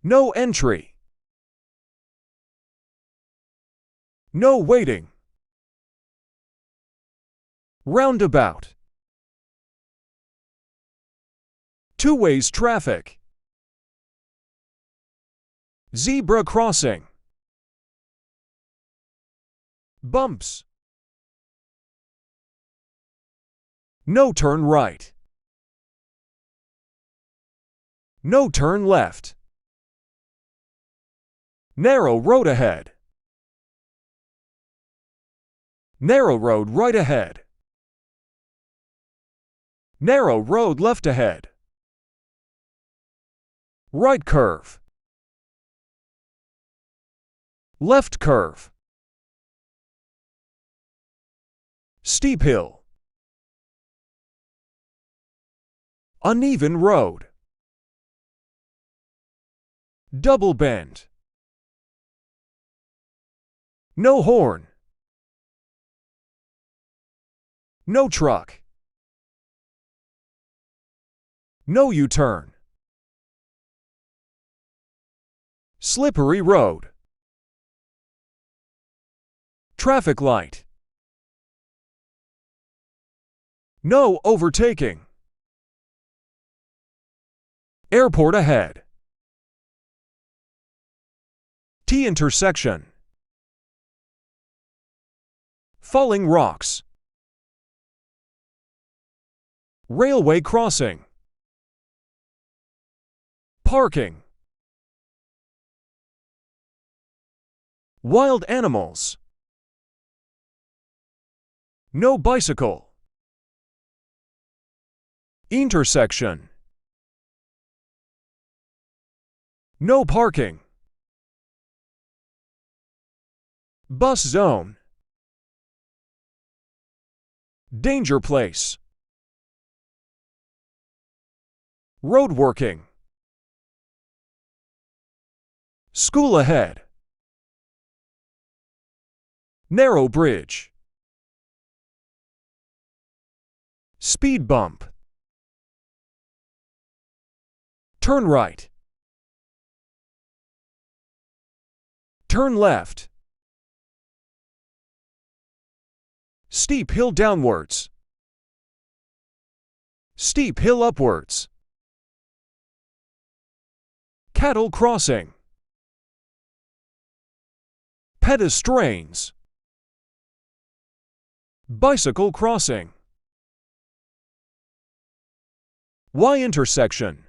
No entry. No waiting. Roundabout. Two ways traffic. Zebra crossing. Bumps. No turn right. No turn left. Narrow road ahead. Narrow road right ahead. Narrow road left ahead. Right curve. Left curve. Steep hill. Uneven road. Double bend. No horn. No truck. No U-turn. Slippery road. Traffic light. No overtaking. Airport ahead. T-intersection. Falling rocks. Railway crossing. Parking. Wild animals. No bicycle. Intersection. No parking. Bus zone. Danger place. Road working. School ahead. Narrow bridge. Speed bump. Turn right. Turn left. Steep hill downwards. Steep hill upwards. Cattle crossing. Pedestrians. Bicycle crossing. Y intersection.